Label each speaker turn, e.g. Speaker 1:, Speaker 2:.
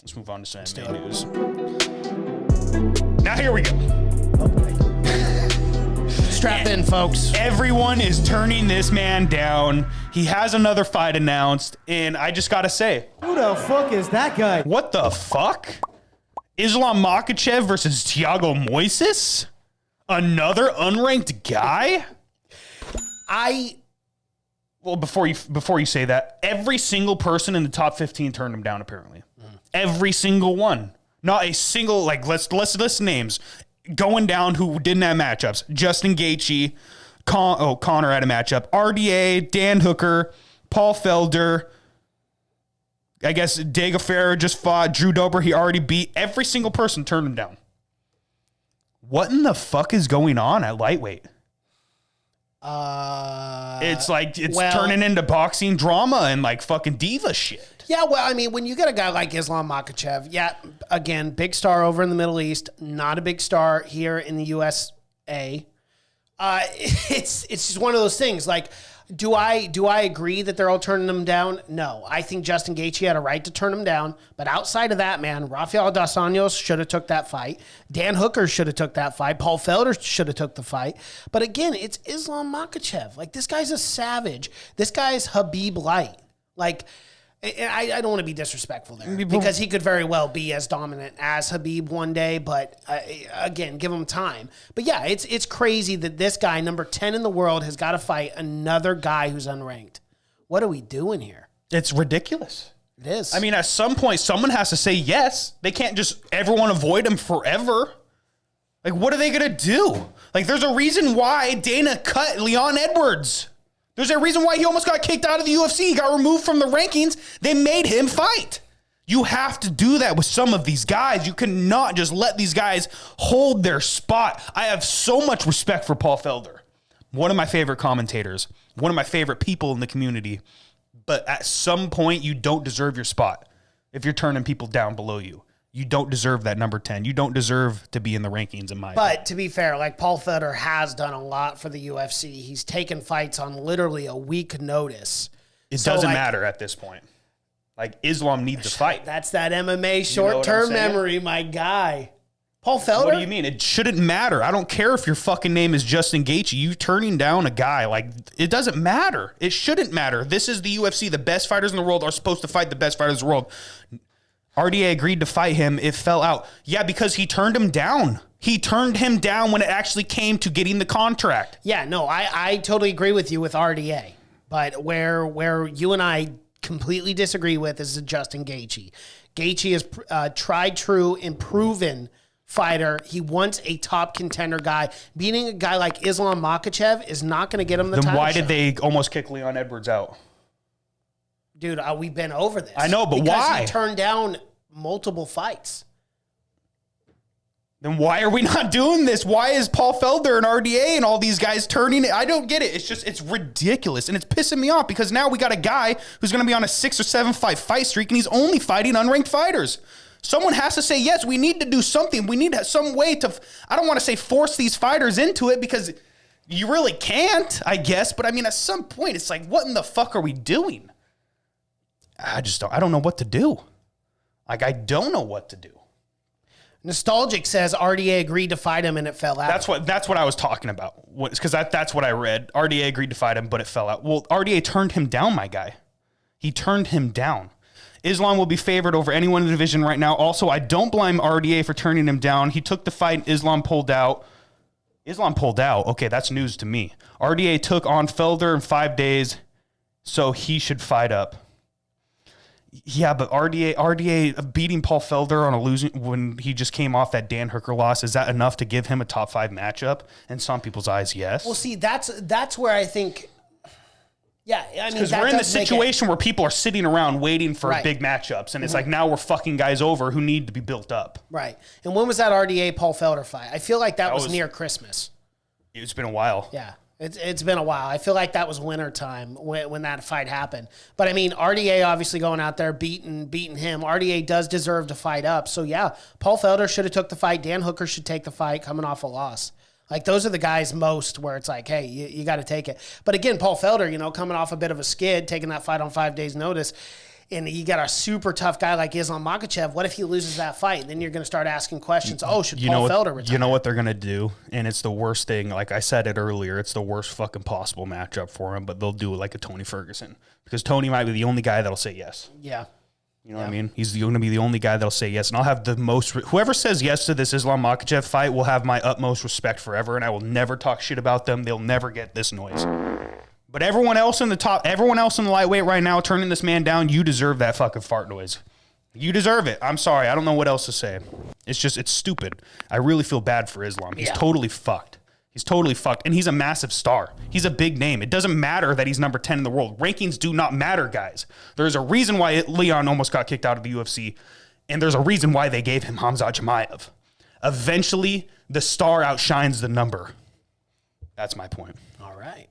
Speaker 1: Let's move on to some MMA news. Now here we go.
Speaker 2: Strap in, folks.
Speaker 1: Everyone is turning this man down. He has another fight announced, and I just gotta say,
Speaker 3: Who the fuck is that guy?
Speaker 1: what the fuck? Islam Makhachev versus Thiago Moises? Another unranked guy? Well, before you say that, every single person in the top 15 turned him down, apparently. Every single one. Not a single, let's list names. Going down who didn't have matchups. Justin Gaethje, Connor had a matchup. RDA, Dan Hooker, Paul Felder. I guess Diego Ferreira just fought. Drew Dober, he already beat. Every single person turned him down. What in the fuck is going on at lightweight? It's turning into boxing drama and fucking diva shit.
Speaker 2: Yeah, well, I mean, when you get a guy like Islam Makhachev, again, big star over in the Middle East, not a big star here in the USA. It's just one of those things. Do I agree that they're all turning him down? No. I think Justin Gaethje had a right to turn him down. But outside of that, man, Rafael dos Anjos should have took that fight. Dan Hooker should have took that fight. Paul Felder should have took the fight. But again, it's Islam Makhachev. This guy's a savage. This guy's Habib Light. I don't want to be disrespectful there because he could very well be as dominant as Habib one day, but again, give him time. But yeah, it's crazy that this guy, number 10 in the world, has got to fight another guy who's unranked. What are we doing here?
Speaker 1: It's ridiculous.
Speaker 2: It is.
Speaker 1: I mean, at some point, someone has to say yes. They can't just everyone avoid him forever. What are they going to do? There's a reason why Dana cut Leon Edwards. There's a reason why he almost got kicked out of the UFC. He got removed from the rankings. They made him fight. You have to do that with some of these guys. You cannot just let these guys hold their spot. I have so much respect for Paul Felder. One of my favorite commentators. One of my favorite people in the community. But at some point, you don't deserve your spot if you're turning people down below you. You don't deserve that number 10. You don't deserve to be in the rankings in my opinion.
Speaker 2: But to be fair, Paul Felder has done a lot for the UFC. He's taken fights on literally a week notice.
Speaker 1: It doesn't matter at this point. Islam needs to fight.
Speaker 2: That's that MMA short-term memory, my guy. Paul Felder?
Speaker 1: What do you mean? It shouldn't matter. I don't care if your fucking name is Justin Gaethje. You turning down a guy, it doesn't matter. It shouldn't matter. This is the UFC. The best fighters in the world are supposed to fight the best fighters in the world. RDA agreed to fight him. It fell out. Yeah, because he turned him down. He turned him down when it actually came to getting the contract.
Speaker 2: Yeah, no, I totally agree with you with RDA. But where you and I completely disagree with is Justin Gaethje. Gaethje is tried, true, and proven fighter. He wants a top contender guy. Beating a guy like Islam Makhachev is not going to get him the title.
Speaker 1: Then why did they almost kick Leon Edwards out?
Speaker 2: Dude, we've been over this.
Speaker 1: I know, but
Speaker 2: because
Speaker 1: why?
Speaker 2: He turned down multiple fights.
Speaker 1: Then why are we not doing this? Why is Paul Felder and RDA and all these guys turning it? I don't get it. It's ridiculous. And it's pissing me off because now we got a guy who's going to be on a 6 or 7 fight streak and he's only fighting unranked fighters. Someone has to say, yes, we need to do something. We need some way to, I don't want to say force these fighters into it because you really can't, I guess. But I mean, at some point, it's what in the fuck are we doing? I don't know what to do. I don't know what to do.
Speaker 2: Nostalgic says RDA agreed to fight him and it fell out.
Speaker 1: That's what I was talking about. Because that's what I read. RDA agreed to fight him, but it fell out. Well, RDA turned him down, my guy. He turned him down. Islam will be favored over anyone in the division right now. Also, I don't blame RDA for turning him down. He took the fight. Islam pulled out. Okay, that's news to me. RDA took on Felder in 5 days, so he should fight up. Yeah, but RDA beating Paul Felder on a losing when he just came off that Dan Hooker loss, is that enough to give him a top 5 matchup? In some people's eyes, yes.
Speaker 2: Well, see, that's where I think. Yeah, I mean,
Speaker 1: because we're in the situation where people are sitting around waiting for big matchups, and it's now we're fucking guys over who need to be built up.
Speaker 2: Right. And when was that RDA Paul Felder fight? I feel like that was near Christmas.
Speaker 1: It's been a while.
Speaker 2: Yeah. It's been a while. I feel like that was winter time when that fight happened. But I mean, RDA obviously going out there beating him. RDA does deserve to fight up. So yeah, Paul Felder should have took the fight. Dan Hooker should take the fight coming off a loss. Those are the guys most where it's hey, you got to take it. But again, Paul Felder, coming off a bit of a skid, taking that fight on 5 days notice. and you got a super tough guy like Islam Makhachev, what if he loses that fight? Then you're going to start asking questions. Oh, should Paul Felder retire?
Speaker 1: You know what they're going to do? And it's the worst thing. Like I said it earlier, it's the worst fucking possible matchup for him, but they'll do it like a Tony Ferguson. Because Tony might be the only guy that'll say yes.
Speaker 2: Yeah.
Speaker 1: You know what I mean? He's going to be the only guy that'll say yes. And I'll have the most... Whoever says yes to this Islam Makhachev fight will have my utmost respect forever, and I will never talk shit about them. They'll never get this noise. But everyone else in the lightweight right now turning this man down, you deserve that fucking fart noise. You deserve it. I'm sorry. I don't know what else to say. It's stupid. I really feel bad for Islam. He's totally fucked. He's totally fucked. And he's a massive star. He's a big name. It doesn't matter that he's number 10 in the world. Rankings do not matter, guys. There's a reason why Leon almost got kicked out of the UFC. And there's a reason why they gave him Hamzat Chimaev. Eventually, the star outshines the number. That's my point.
Speaker 2: All right.